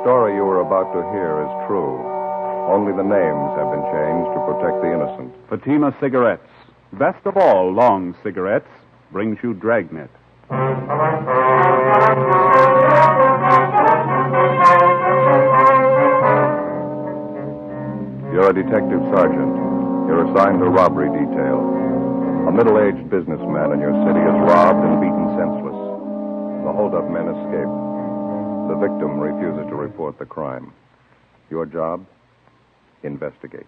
story you are about to hear is true. Only the names have been changed to protect the innocent. Fatima Cigarettes, best of all long cigarettes, brings you Dragnet. You're a detective sergeant. You're assigned to robbery detail. A middle-aged businessman in your city is robbed and beaten senseless. The hold-up men escape. The victim refuses to report the crime. Your job? Investigate.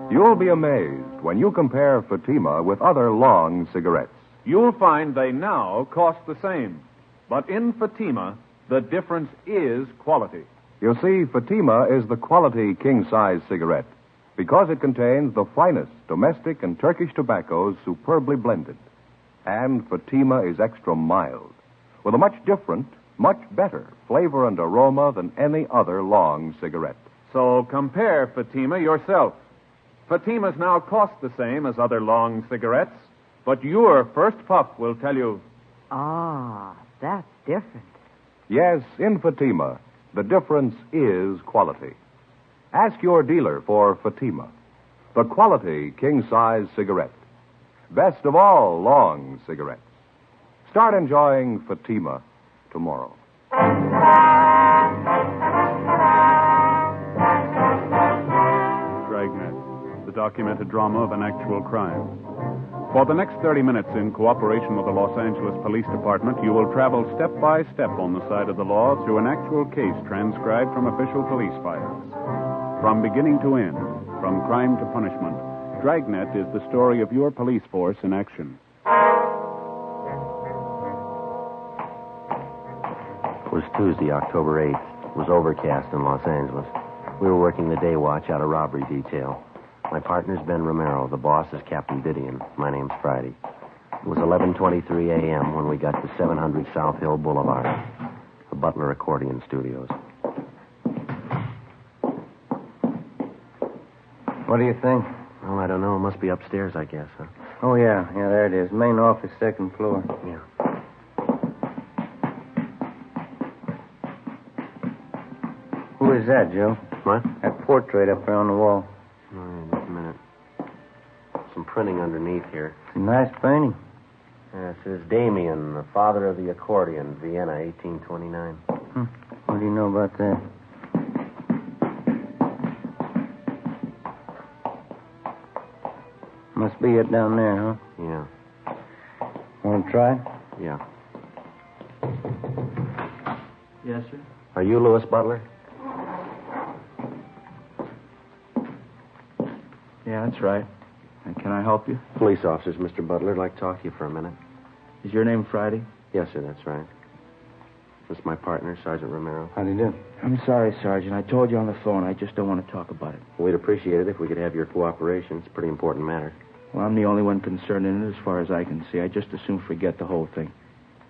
You'll be amazed when you compare Fatima with other long cigarettes. You'll find they now cost the same. But in Fatima, the difference is quality. You see, Fatima is the quality king-size cigarette because it contains the finest domestic and Turkish tobaccos superbly blended. And Fatima is extra mild, with a much different, much better flavor and aroma than any other long cigarette. So compare Fatima yourself. Fatimas now cost the same as other long cigarettes, but your first puff will tell you... Ah, that's different. Yes, in Fatima, the difference is quality. Ask your dealer for Fatima, the quality king-size cigarette. Best of all long cigarettes. Start enjoying Fatima tomorrow. Dragnet, the documented drama of an actual crime. For the next 30 minutes, in cooperation with the Los Angeles Police Department, you will travel step by step on the side of the law through an actual case transcribed from official police files. From beginning to end, from crime to punishment, Dragnet is the story of your police force in action. It was Tuesday, October 8th. It was overcast in Los Angeles. We were working the day watch out of robbery detail. My partner's Ben Romero. The boss is Captain Didion. My name's Friday. It was 11:23 a.m. when we got to 700 South Hill Boulevard, the Butler Accordion Studios. What do you think? Well, I don't know. It must be upstairs, I guess, huh? Oh, yeah, there it is. Main office, second floor. Yeah. Who is that, Joe? What? That portrait up there on the wall. Oh, yeah, just a minute. Some printing underneath here. It's a nice painting. Yeah, it says Damien, the father of the accordion, Vienna, 1829. What do you know about that? Must be it down there, huh? Yeah. Want to try? Yeah. Yes, sir. Are you Louis Butler? Yeah, that's right. And can I help you? Police officers, Mr. Butler. I'd like to talk to you for a minute. Is your name Friday? Yes, sir, that's right. This is my partner, Sergeant Romero. How do you do? I'm sorry, Sergeant. I told you on the phone. I just don't want to talk about it. We'd appreciate it if we could have your cooperation. It's a pretty important matter. Well, I'm the only one concerned in it as far as I can see. I just as soon forget the whole thing.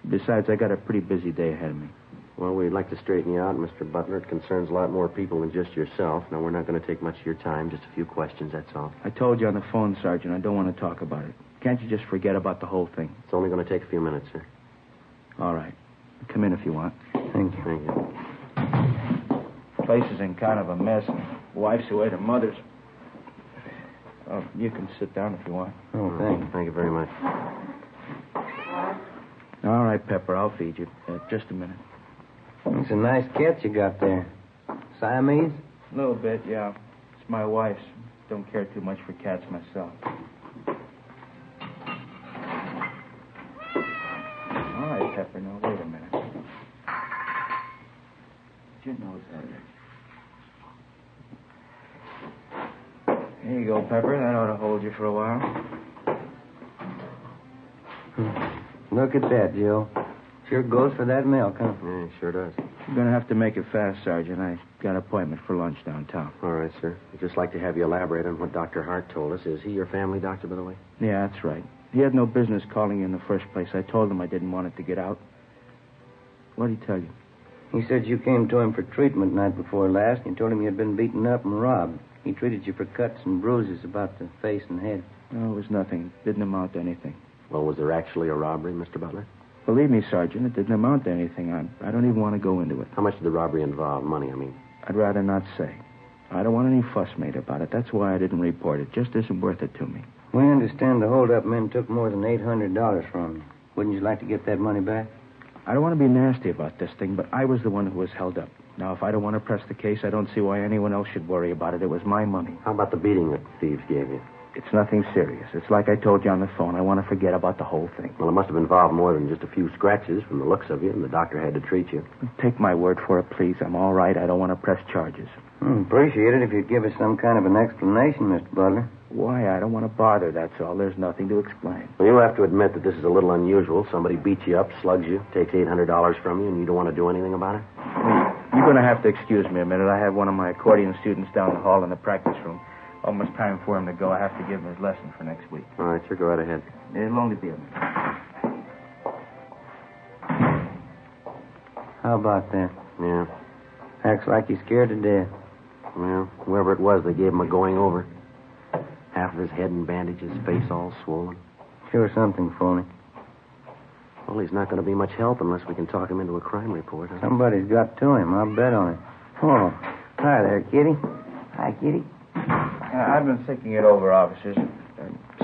Besides, I got a pretty busy day ahead of me. Well, we'd like to straighten you out, Mr. Butler. It concerns a lot more people than just yourself. Now, we're not going to take much of your time. Just a few questions, that's all. I told you on the phone, Sergeant. I don't want to talk about it. Can't you just forget about the whole thing? It's only going to take a few minutes, sir. All right. Come in if you want. Thank you. Thank you. Place is in kind of a mess. Wife's away to mother's. Oh, you can sit down if you want. Oh, thanks. Thank you very much. All right, Pepper. I'll feed you. Just a minute. It's a nice cat you got there. Siamese? A little bit, yeah. It's my wife's. Don't care too much for cats myself. All right, Pepper. Now, wait a minute. Get your nose out of there. Here you go, Pepper. That ought to hold you for a while. Look at that, Joe. Sure goes for that milk, huh? Yeah, it sure does. You're going to have to make it fast, Sergeant. I got an appointment for lunch downtown. All right, sir. I'd just like to have you elaborate on what Dr. Hart told us. Is he your family doctor, by the way? Yeah, that's right. He had no business calling you in the first place. I told him I didn't want it to get out. What did he tell you? He said you came to him for treatment night before last, and you told him you had been beaten up and robbed. He treated you for cuts and bruises about the face and head. No, it was nothing. Didn't amount to anything. Well, was there actually a robbery, Mr. Butler? Believe me, Sergeant, it didn't amount to anything. I don't even want to go into it. How much did the robbery involve? Money, I mean. I'd rather not say. I don't want any fuss made about it. That's why I didn't report it. Just isn't worth it to me. We understand the hold-up men took more than $800 from you. Wouldn't you like to get that money back? I don't want to be nasty about this thing, but I was the one who was held up. Now, if I don't want to press the case, I don't see why anyone else should worry about it. It was my money. How about the beating that the thieves gave you? It's nothing serious. It's like I told you on the phone. I want to forget about the whole thing. Well, it must have involved more than just a few scratches from the looks of you, and the doctor had to treat you. Take my word for it, please. I'm all right. I don't want to press charges. Appreciate it if you'd give us some kind of an explanation, Mr. Butler. Why? I don't want to bother, that's all. There's nothing to explain. Well, you'll have to admit that this is a little unusual. Somebody beats you up, slugs you, takes $800 from you, and you don't want to do anything about it? You're going to have to excuse me a minute. I have one of my accordion students down the hall in the practice room. Almost time for him to go. I have to give him his lesson for next week. All right, sir, go right ahead. It'll only be a minute. How about that? Yeah. Acts like he's scared to death. Well, whoever it was, they gave him a going over. Half of his head in bandages, face all swollen. Sure something phony. Well, he's not going to be much help unless we can talk him into a crime report. Huh? Somebody's got to him. I'll bet on it. Oh, hi there, Kitty. Hi, Kitty. I've been thinking it over, officers.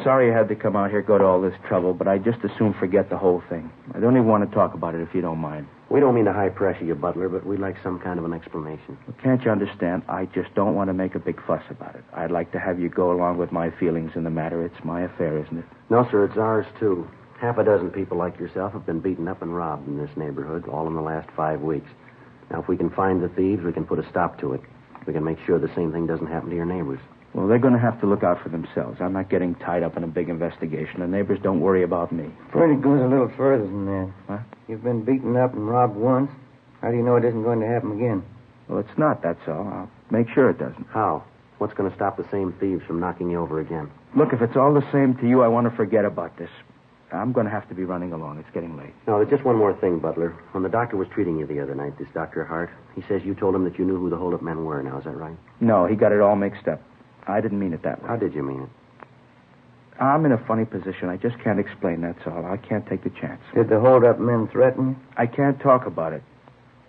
Sorry I had to come out here, go to all this trouble, but I just as soon forget the whole thing. I don't even want to talk about it if you don't mind. We don't mean to high pressure you, Butler, but we'd like some kind of an explanation. Well, can't you understand? I just don't want to make a big fuss about it. I'd like to have you go along with my feelings in the matter. It's my affair, isn't it? No, sir, it's ours, too. Half a dozen people like yourself have been beaten up and robbed in this neighborhood, all in the last 5 weeks. Now, if we can find the thieves, we can put a stop to it. We can make sure the same thing doesn't happen to your neighbors. Well, they're going to have to look out for themselves. I'm not getting tied up in a big investigation. The neighbors don't worry about me. Fred, it goes a little further than that. What? You've been beaten up and robbed once. How do you know it isn't going to happen again? Well, it's not, that's all. I'll make sure it doesn't. How? What's going to stop the same thieves from knocking you over again? Look, if it's all the same to you, I want to forget about this. I'm going to have to be running along. It's getting late. No, there's just one more thing, Butler. When the doctor was treating you the other night, this Dr. Hart, he says you told him that you knew who the hold-up men were. Now, is that right? No, he got it all mixed up. I didn't mean it that way. How did you mean it? I'm in a funny position. I just can't explain, that's all. I can't take the chance. Did the hold-up men threaten you? I can't talk about it.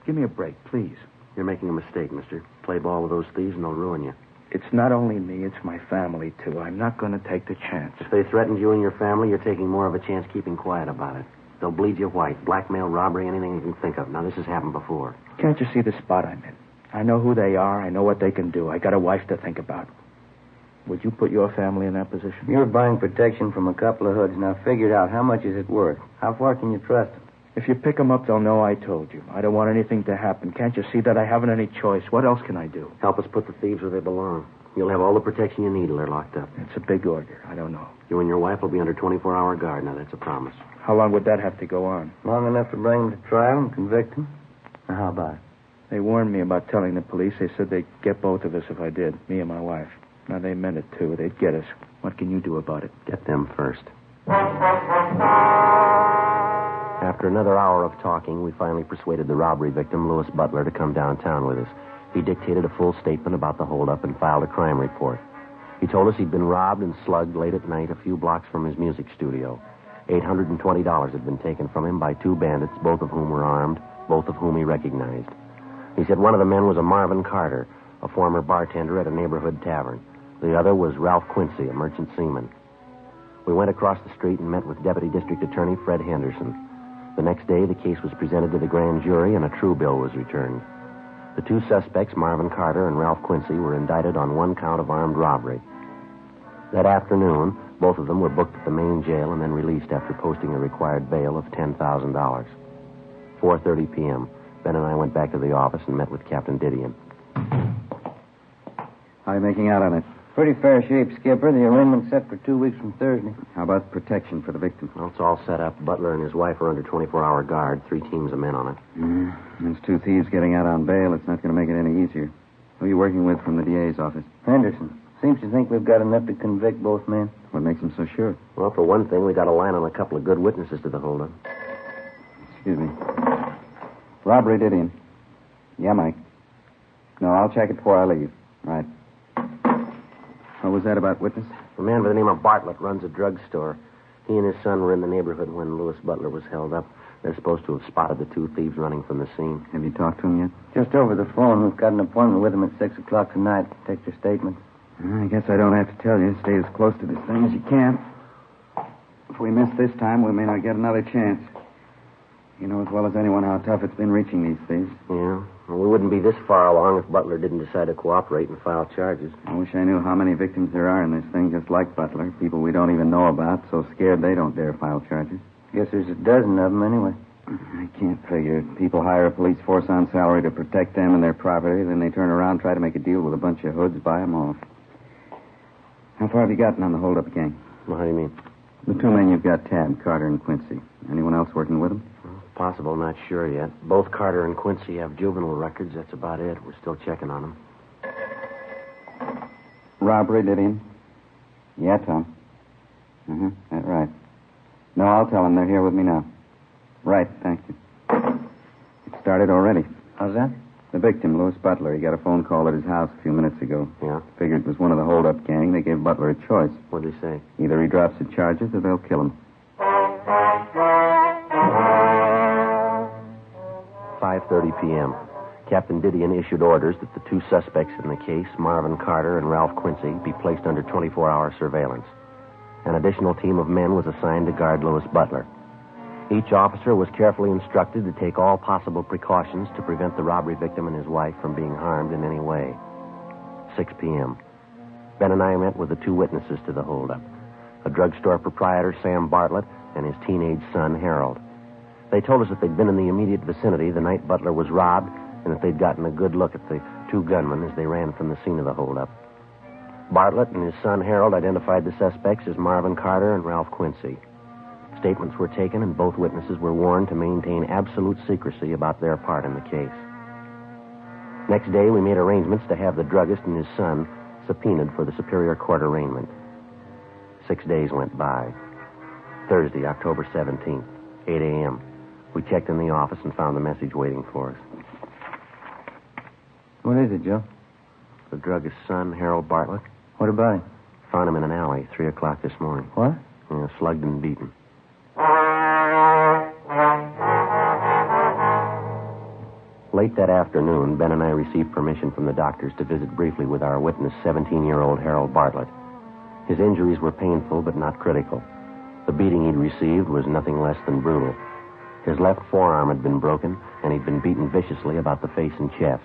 Give me a break, please. You're making a mistake, mister. Play ball with those thieves and they'll ruin you. It's not only me, it's my family, too. I'm not going to take the chance. If they threatened you and your family, you're taking more of a chance keeping quiet about it. They'll bleed you white. Blackmail, robbery, anything you can think of. Now, this has happened before. Can't you see the spot I'm in? I know who they are. I know what they can do. I got a wife to think about. Would you put your family in that position? You're buying protection from a couple of hoods. Now, figure it out. How much is it worth? How far can you trust them? If you pick them up, they'll know I told you. I don't want anything to happen. Can't you see that I haven't any choice? What else can I do? Help us put the thieves where they belong. You'll have all the protection you need till they're locked up. It's a big order. I don't know. You and your wife will be under 24-hour guard. Now, that's a promise. How long would that have to go on? Long enough to bring them to trial and convict them? Now, how about it? They warned me about telling the police. They said they'd get both of us if I did, me and my wife. Now, they meant it, too. They'd get us. What can you do about it? Get them first. After another hour of talking, we finally persuaded the robbery victim, Louis Butler, to come downtown with us. He dictated a full statement about the holdup and filed a crime report. He told us he'd been robbed and slugged late at night a few blocks from his music studio. $820 had been taken from him by two bandits, both of whom were armed, both of whom he recognized. He said one of the men was a Marvin Carter, a former bartender at a neighborhood tavern. The other was Ralph Quincy, a merchant seaman. We went across the street and met with Deputy District Attorney Fred Henderson. The next day, the case was presented to the grand jury and a true bill was returned. The two suspects, Marvin Carter and Ralph Quincy, were indicted on one count of armed robbery. That afternoon, both of them were booked at the main jail and then released after posting a required bail of $10,000. 4:30 p.m. Ben and I went back to the office and met with Captain Didion. How are you making out on it? Pretty fair shape, Skipper. The arraignment's set for 2 weeks from Thursday. How about protection for the victim? Well, it's all set up. Butler and his wife are under 24-hour guard. 3 teams of men on it. There's 2 thieves getting out on bail. It's not going to make it any easier. Who are you working with from the DA's office? Henderson. Seems to think we've got enough to convict both men. What makes him so sure? Well, for one thing, we got a line on a couple of good witnesses to the holdup. Excuse me. Robbery, Didion. Yeah, Mike. No, I'll check it before I leave. Right. What was that about witness? A man by the name of Bartlett runs a drugstore. He and his son were in the neighborhood when Louis Butler was held up. They're supposed to have spotted the two thieves running from the scene. Have you talked to him yet? Just over the phone. We've got an appointment with him at 6 o'clock tonight. Take your statements. I guess I don't have to tell you. Stay as close to this thing as you can. If we miss this time, we may not get another chance. You know as well as anyone how tough it's been reaching these thieves. Yeah. Well, we wouldn't be this far along if Butler didn't decide to cooperate and file charges. I wish I knew how many victims there are in this thing just like Butler. People we don't even know about, so scared they don't dare file charges. Guess there's a dozen of them anyway. I can't figure it. People hire a police force on salary to protect them and their property, then they turn around and try to make a deal with a bunch of hoods, buy them off. How far have you gotten on the hold-up gang? Well, how do you mean? The two men you've got tabbed, Carter and Quincy. Anyone else working with them? Possible, not sure yet. Both Carter and Quincy have juvenile records. That's about it. We're still checking on them. Robbery, Didion? Yeah, Tom. That's right. No, I'll tell them they're here with me now. Right, thank you. It started already. How's that? The victim, Louis Butler, he got a phone call at his house a few minutes ago. Yeah? Figured it was one of the hold-up gang. They gave Butler a choice. What'd they say? Either he drops the charges or they'll kill him. 5:30 p.m. Captain Didion issued orders that the two suspects in the case, Marvin Carter and Ralph Quincy, be placed under 24-hour surveillance. An additional team of men was assigned to guard Louis Butler. Each officer was carefully instructed to take all possible precautions to prevent the robbery victim and his wife from being harmed in any way. 6 p.m. Ben and I met with the two witnesses to the holdup, a drugstore proprietor, Sam Bartlett, and his teenage son, Harold. They told us that they'd been in the immediate vicinity the night Butler was robbed and that they'd gotten a good look at the two gunmen as they ran from the scene of the holdup. Bartlett and his son, Harold, identified the suspects as Marvin Carter and Ralph Quincy. Statements were taken and both witnesses were warned to maintain absolute secrecy about their part in the case. Next day, we made arrangements to have the druggist and his son subpoenaed for the Superior Court arraignment. 6 days went by. Thursday, October 17th, 8 a.m. We checked in the office and found the message waiting for us. What is it, Joe? The druggist's son, Harold Bartlett. What about him? Found him in an alley, 3 o'clock this morning. What? Yeah, slugged and beaten. Late that afternoon, Ben and I received permission from the doctors to visit briefly with our witness, 17-year-old Harold Bartlett. His injuries were painful but not critical. The beating he'd received was nothing less than brutal. His left forearm had been broken, and he'd been beaten viciously about the face and chest.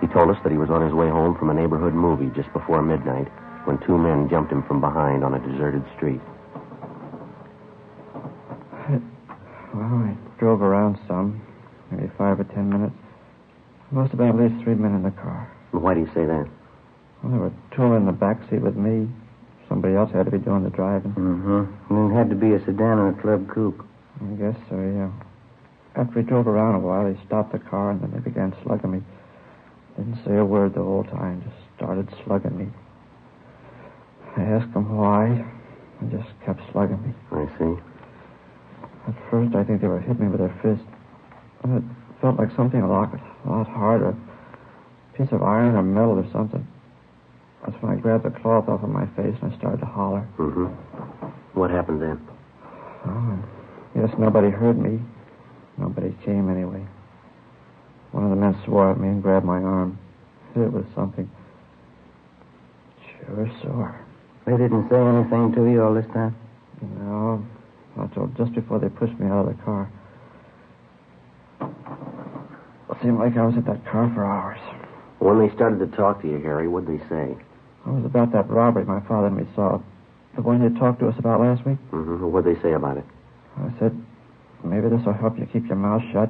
He told us that he was on his way home from a neighborhood movie just before midnight when two men jumped him from behind on a deserted street. Well, I drove around some, maybe 5 or 10 minutes. There must have been at least 3 men in the car. Why do you say that? Well, there were 2 in the back seat with me. Somebody else had to be doing the driving. And it had to be a sedan or a club coupe. I guess so, yeah. After we drove around a while, they stopped the car and then they began slugging me. Didn't say a word the whole time, just started slugging me. I asked them why, and just kept slugging me. I see. At first, I think they were hitting me with their fist. And it felt like something a lot harder. A piece of iron or metal or something. That's when I grabbed the cloth off of my face and I started to holler. What happened then? Oh, yes, nobody heard me. Nobody came anyway. One of the men swore at me and grabbed my arm. It was something. Sure sore. They didn't say anything to you all this time? No, not till just before they pushed me out of the car. It seemed like I was at that car for hours. When they started to talk to you, Harry, what'd they say? It was about that robbery my father and me saw. The one you talked to us about last week? What'd they say about it? I said, maybe this will help you keep your mouth shut,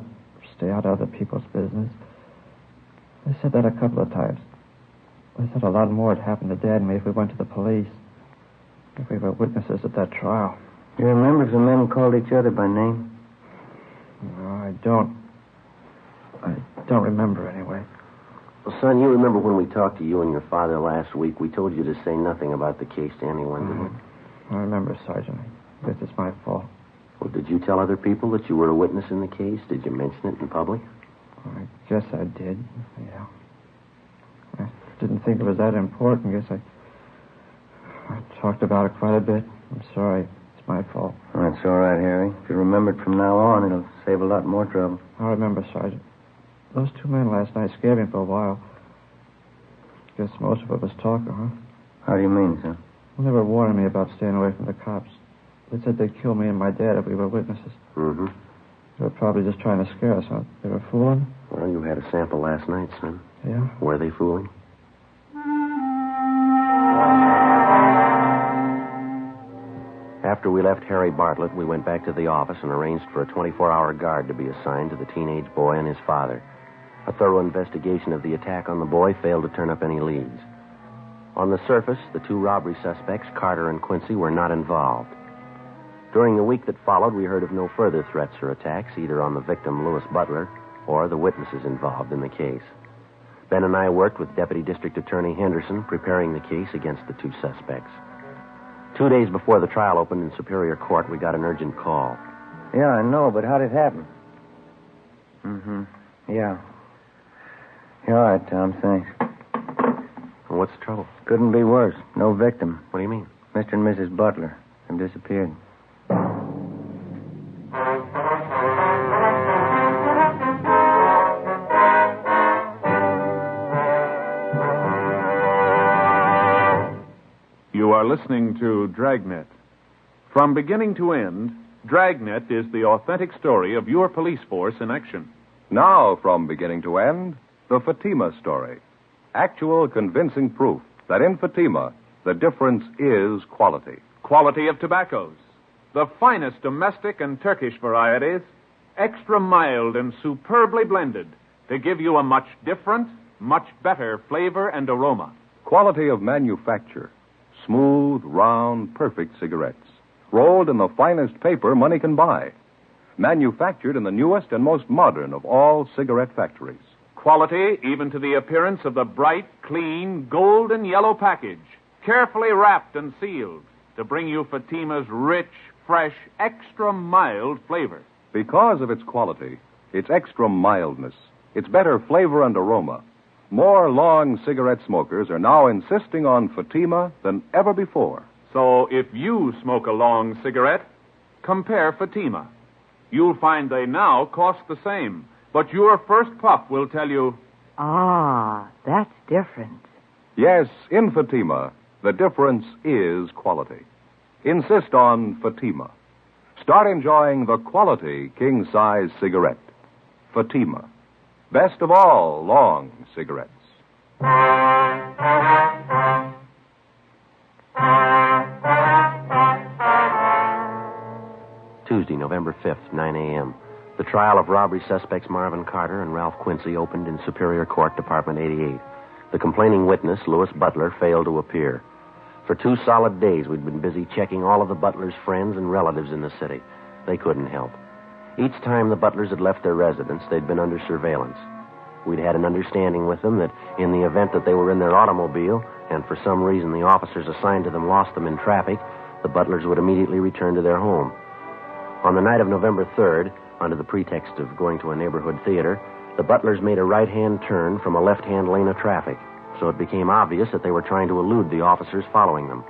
stay out of other people's business. They said that a couple of times. They said a lot more had happened to Dad and me if we went to the police. If we were witnesses at that trial. You remember if the men called each other by name? No, I don't. I don't remember anyway. Well, son, you remember when we talked to you and your father last week, we told you to say nothing about the case to anyone, didn't we? I remember, Sergeant. I guess it's my fault. Well, did you tell other people that you were a witness in the case? Did you mention it in public? I guess I did, yeah. I didn't think it was that important. I guess I talked about it quite a bit. I'm sorry. It's my fault. That's all right, Harry. If you remember it from now on, it'll save a lot more trouble. I remember, Sergeant. Those two men last night scared me for a while. Guess most of it was talk, huh? How do you mean, son? Well, they were warning me about staying away from the cops. They said they'd kill me and my dad if we were witnesses. Mm-hmm. They were probably just trying to scare us, huh? They were fooling? Well, you had a sample last night, son. Yeah? Were they fooling? After we left Harry Bartlett, we went back to the office and arranged for a 24-hour guard to be assigned to the teenage boy and his father. A thorough investigation of the attack on the boy failed to turn up any leads. On the surface, the two robbery suspects, Carter and Quincy, were not involved. During the week that followed, we heard of no further threats or attacks, either on the victim, Louis Butler, or the witnesses involved in the case. Ben and I worked with Deputy District Attorney Henderson, preparing the case against the two suspects. 2 days before the trial opened in Superior Court, we got an urgent call. Yeah, I know, but how did it happen? Mm-hmm. Yeah. Yeah, all right, Tom, thanks. What's the trouble? Couldn't be worse. No victim. What do you mean? Mr. and Mrs. Butler have disappeared. You are listening to Dragnet. From beginning to end, Dragnet is the authentic story of your police force in action. Now, from beginning to end, the Fatima story. Actual convincing proof that in Fatima, the difference is quality. Quality of tobaccos. The finest domestic and Turkish varieties, extra mild and superbly blended to give you a much different, much better flavor and aroma. Quality of manufacture. Smooth, round, perfect cigarettes. Rolled in the finest paper money can buy. Manufactured in the newest and most modern of all cigarette factories. Quality even to the appearance of the bright, clean, golden yellow package, carefully wrapped and sealed to bring you Fatima's rich, fresh, extra mild flavor. Because of its quality, its extra mildness, its better flavor and aroma, more long cigarette smokers are now insisting on Fatima than ever before. So if you smoke a long cigarette, compare Fatima. You'll find they now cost the same, but your first puff will tell you, Ah, that's different. Yes, in Fatima, the difference is quality. Insist on Fatima. Start enjoying the quality king-size cigarette. Fatima. Best of all long cigarettes. Tuesday, November 5th, 9 a.m. The trial of robbery suspects Marvin Carter and Ralph Quincy opened in Superior Court, Department 88. The complaining witness, Louis Butler, failed to appear. For 2 solid days, we'd been busy checking all of the Butler's friends and relatives in the city. They couldn't help. Each time the Butlers had left their residence, they'd been under surveillance. We'd had an understanding with them that in the event that they were in their automobile, and for some reason the officers assigned to them lost them in traffic, the Butlers would immediately return to their home. On the night of November 3rd, under the pretext of going to a neighborhood theater, the Butlers made a right-hand turn from a left-hand lane of traffic, so it became obvious that they were trying to elude the officers following them.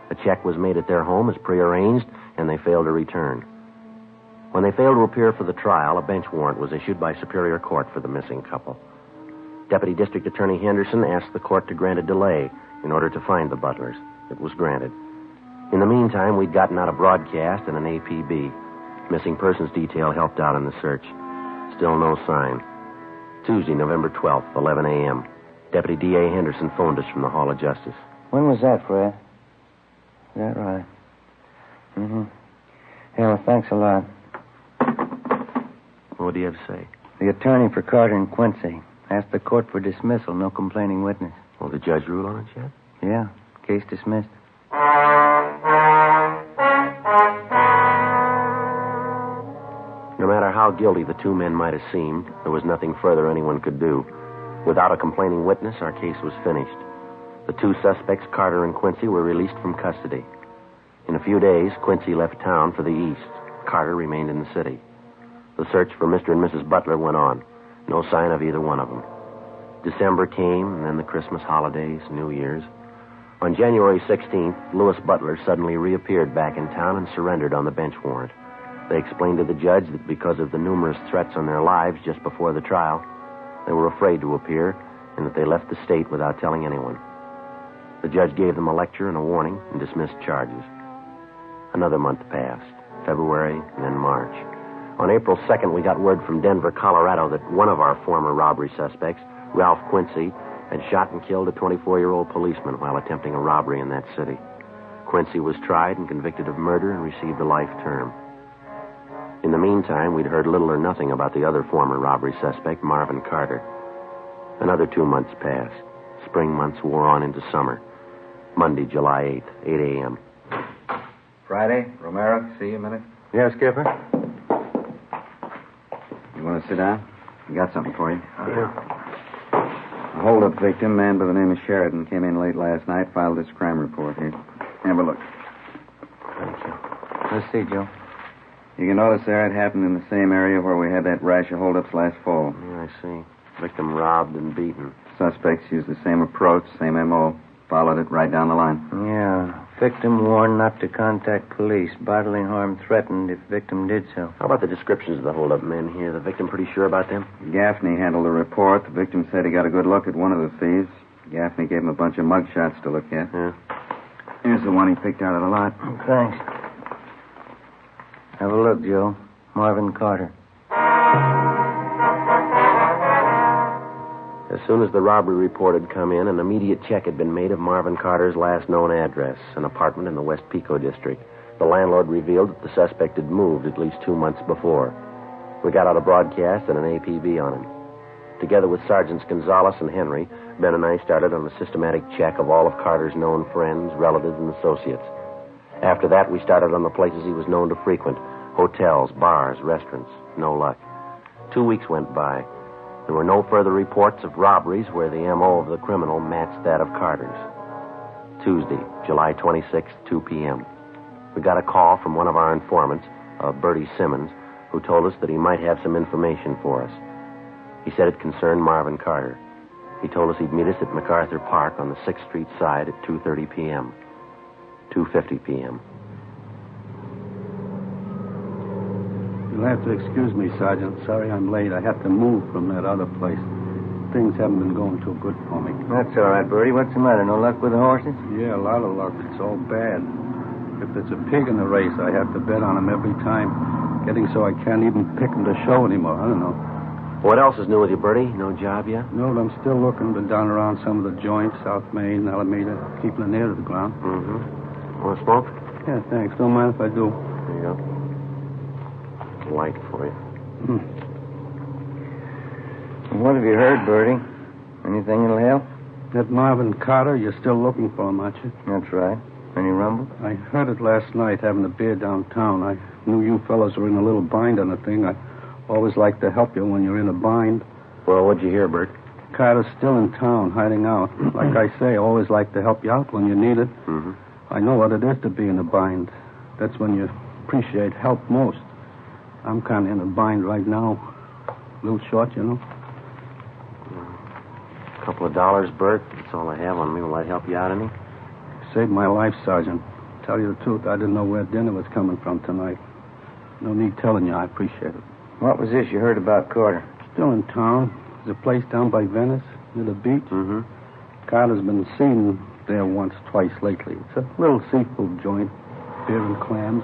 A check was made at their home as prearranged, and they failed to return. When they failed to appear for the trial, a bench warrant was issued by Superior Court for the missing couple. Deputy District Attorney Henderson asked the court to grant a delay in order to find the Butlers. It was granted. In the meantime, we'd gotten out a broadcast and an APB. Missing persons detail helped out in the search. Still no sign. Tuesday, November 12th, 11 a.m. Deputy D.A. Henderson phoned us from the Hall of Justice. When was that, Fred? Is that right? Mm-hmm. Yeah, well, thanks a lot. What do you have to say? The attorney for Carter and Quincy asked the court for dismissal, no complaining witness. Will the judge rule on it yet? Yeah, case dismissed. No matter how guilty the two men might have seemed, there was nothing further anyone could do. Without a complaining witness, our case was finished. The two suspects, Carter and Quincy, were released from custody. In a few days, Quincy left town for the east. Carter remained in the city. The search for Mr. and Mrs. Butler went on. No sign of either one of them. December came, and then the Christmas holidays, New Year's. On January 16th, Louis Butler suddenly reappeared back in town and surrendered on the bench warrant. They explained to the judge that because of the numerous threats on their lives just before the trial, they were afraid to appear and that they left the state without telling anyone. The judge gave them a lecture and a warning and dismissed charges. Another month passed, February and then March. On April 2nd, we got word from Denver, Colorado, that one of our former robbery suspects, Ralph Quincy, had shot and killed a 24-year-old policeman while attempting a robbery in that city. Quincy was tried and convicted of murder and received a life term. In the meantime, we'd heard little or nothing about the other former robbery suspect, Marvin Carter. Another 2 months passed. Spring months wore on into summer. Monday, July 8th, 8 a.m. Friday, Romero, see you a minute. Yeah, Skipper? You want to sit down? I got something for you. A hold-up victim, man by the name of Sheridan, came in late last night, filed this crime report here. Have a look. Thank you. Let's see, Joe. You can notice there it happened in the same area where we had that rash of hold-ups last fall. Yeah, I see. Victim robbed and beaten. Suspects used the same approach, same M.O. Followed it right down the line. Yeah. Victim warned not to contact police. Bodily harm threatened if victim did so. How about the descriptions of the hold-up men here? The victim pretty sure about them? Gaffney handled the report. The victim said he got a good look at one of the thieves. Gaffney gave him a bunch of mug shots to look at. Yeah. Here's the one he picked out of the lot. Thanks. Have a look, Joe. Marvin Carter. As soon as the robbery report had come in, an immediate check had been made of Marvin Carter's last known address, an apartment in the West Pico district. The landlord revealed that the suspect had moved at least 2 months before. We got out a broadcast and an APB on him. Together with Sergeants Gonzalez and Henry, Ben and I started on a systematic check of all of Carter's known friends, relatives, and associates. After that, we started on the places he was known to frequent: hotels, bars, restaurants. No luck. 2 weeks went by. There were no further reports of robberies where the M.O. of the criminal matched that of Carter's. Tuesday, July 26th, 2 p.m. We got a call from one of our informants, Bertie Simmons, who told us that he might have some information for us. He said it concerned Marvin Carter. He told us he'd meet us at MacArthur Park on the 6th Street side at 2:30 p.m. 2:50 p.m. You'll have to excuse me, Sergeant. Sorry I'm late. I had to move from that other place. Things haven't been going too good for me. That's all right, Bertie. What's the matter? No luck with the horses? Yeah, a lot of luck. It's all bad. If there's a pig in the race, I have to bet on him every time. Getting so I can't even pick him to show anymore. I don't know. What else is new with you, Bertie? No job yet? No, but I'm still looking. Been down around some of the joints, South Main, Alameda, keeping an ear to the ground. Mm-hmm. Want to smoke? Yeah, thanks. Don't mind if I do. There you go. Light for you. What have you heard, Bertie? Anything that'll help? That Marvin Carter, you're still looking for him, aren't you? That's right. Any rumble? I heard it last night having a beer downtown. I knew you fellows were in a little bind on the thing. I always like to help you when you're in a bind. Well, what'd you hear, Bert? Carter's still in town, hiding out. Like I say, I always like to help you out when you need it. Mm-hmm. I know what it is to be in a bind. That's when you appreciate help most. I'm kind of in a bind right now. A little short, you know. A couple of dollars, Bert. That's all I have on me. Will I help you out any? Saved my life, Sergeant. Tell you the truth, I didn't know where dinner was coming from tonight. No need telling you. I appreciate it. What was this you heard about Carter? Still in town. There's a place down by Venice, near the beach. Mm-hmm. Carter's been seen there once, twice lately. It's a little seafood joint. Beer and clams.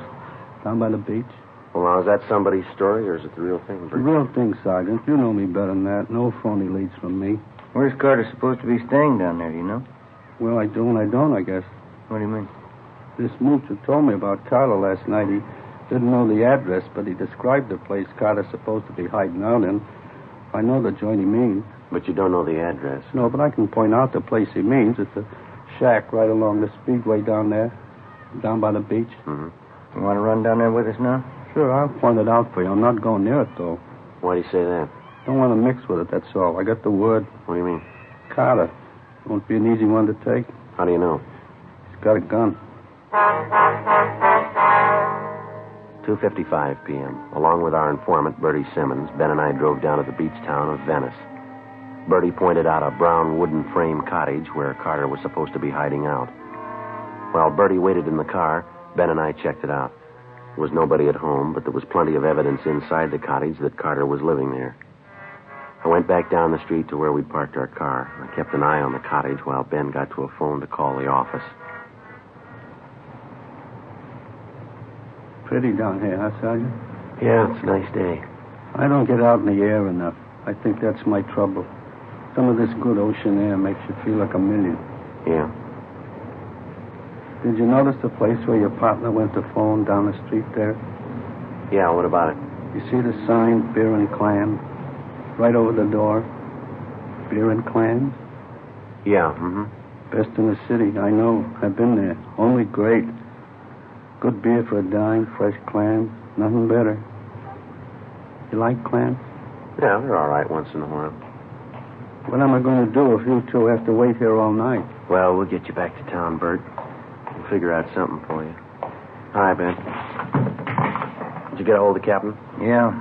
Down by the beach. Well, now, is that somebody's story, or is it the real thing, Bert? The real thing, Sergeant. You know me better than that. No phony leads from me. Where's Carter supposed to be staying down there, do you know? Well, I do and I don't, I guess. What do you mean? This mooch who told me about Carter last night, he didn't know the address, but he described the place Carter's supposed to be hiding out in. I know the joint he means. But you don't know the address. No, but I can point out the place he means. It's a shack right along the speedway down there, down by the beach. Mm-hmm. You want to run down there with us now? Sure, I'll point it out for you. I'm not going near it, though. Why do you say that? Don't want to mix with it, that's all. I got the word. What do you mean? Carter. Won't be an easy one to take. How do you know? He's got a gun. 2:55 p.m. Along with our informant, Bertie Simmons, Ben and I drove down to the beach town of Venice. Bertie pointed out a brown wooden frame cottage where Carter was supposed to be hiding out. While Bertie waited in the car, Ben and I checked it out. There was nobody at home, but there was plenty of evidence inside the cottage that Carter was living there. I went back down the street to where we'd parked our car. I kept an eye on the cottage while Ben got to a phone to call the office. Pretty down here, huh, Sergeant? Yeah, it's a nice day. I don't get out in the air enough. I think that's my trouble. Some of this good ocean air makes you feel like a million. Yeah. Did you notice the place where your partner went to phone down the street there? Yeah, what about it? You see the sign, beer and clams? Right over the door. Beer and clams? Yeah, mm-hmm. Best in the city, I know. I've been there. Only great. Good beer for a dime, fresh clams. Nothing better. You like clams? Yeah, they're all right once in a while. What am I going to do if you two have to wait here all night? Well, we'll get you back to town, Bert. We'll figure out something for you. Hi, Ben. Did you get a hold of the captain? Yeah.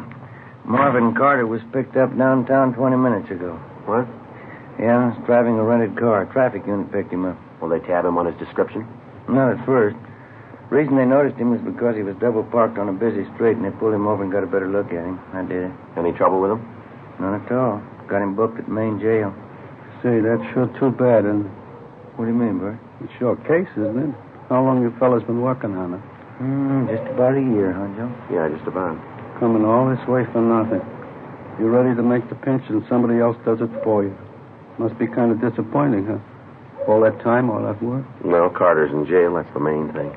Marvin Carter was picked up downtown 20 minutes ago. What? Yeah, he's driving a rented car. Traffic unit picked him up. Will they tab him on his description? Not at first. Reason they noticed him was because he was double parked on a busy street, and they pulled him over and got a better look at him. I did it. Any trouble with him? None at all. Got him booked at Main Jail. Say, that's sure too bad, and What do you mean, Bert? it's your case, isn't it? How long you fellas been working on it? Just about a year, huh, Joe? Yeah, just about. Coming all this way for nothing. You're ready to make the pinch, and somebody else does it for you. Must be kind of disappointing, huh? All that time, all that work. Well, Carter's in jail. That's the main thing.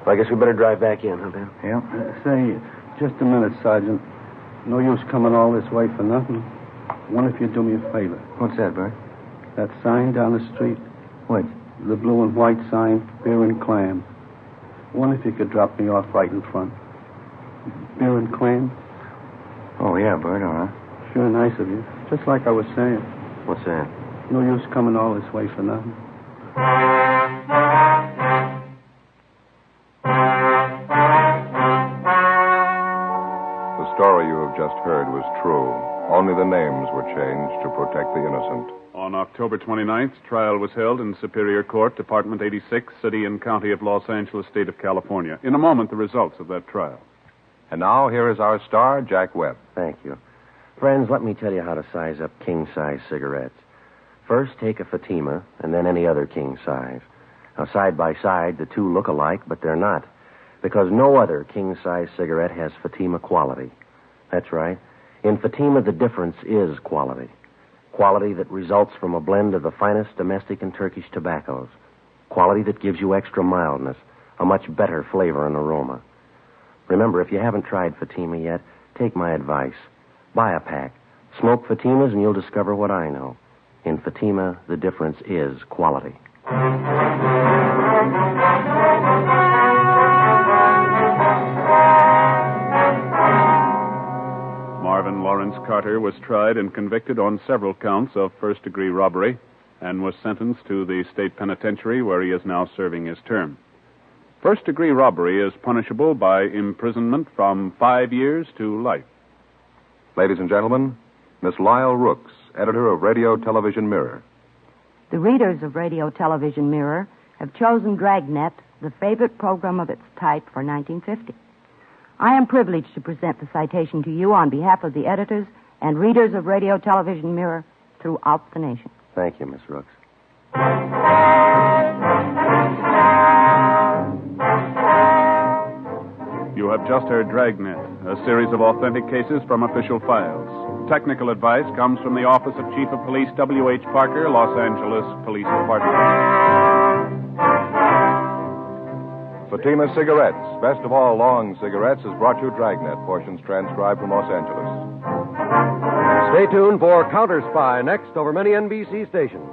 Well, I guess we better drive back in, huh, Ben? Yeah. Say, just a minute, Sergeant. No use coming all this way for nothing. One, if you do me a favor. What's that, Bert? That sign down the street. What? The blue and white sign, beer and clam. One, if you could drop me off right in front. Beer and clam? Oh, yeah, Bert, all right. Sure nice of you. Just like I was saying. What's that? No use coming all this way for nothing. The story you have just heard was true. Only the names were changed to protect the innocent. On October 29th, trial was held in Superior Court, Department 86, City and County of Los Angeles, State of California. In a moment, the results of that trial. And now, here is our star, Jack Webb. Thank you. Friends, let me tell you how to size up king-size cigarettes. First, take a Fatima, and then any other king size. Now, side by side, the two look alike, but they're not. Because no other king-size cigarette has Fatima quality. That's right. In Fatima, the difference is quality. Quality that results from a blend of the finest domestic and Turkish tobaccos. Quality that gives you extra mildness, a much better flavor and aroma. Remember, if you haven't tried Fatima yet, take my advice. Buy a pack. Smoke Fatimas and you'll discover what I know. In Fatima, the difference is quality. Marvin Lawrence Carter was tried and convicted on several counts of first-degree robbery and was sentenced to the state penitentiary where he is now serving his term. First-degree robbery is punishable by imprisonment from 5 years to life. Ladies and gentlemen, Miss Lyle Rooks, editor of Radio Television Mirror. The readers of Radio Television Mirror have chosen Dragnet, the favorite program of its type, for 1950. I am privileged to present the citation to you on behalf of the editors and readers of Radio Television Mirror throughout the nation. Thank you, Miss Rooks. You have just heard Dragnet, a series of authentic cases from official files. Technical advice comes from the Office of Chief of Police W.H. Parker, Los Angeles Police Department. Fatima Cigarettes, best of all long cigarettes, has brought you Dragnet, portions transcribed from Los Angeles. Stay tuned for Counter Spy next over many NBC stations.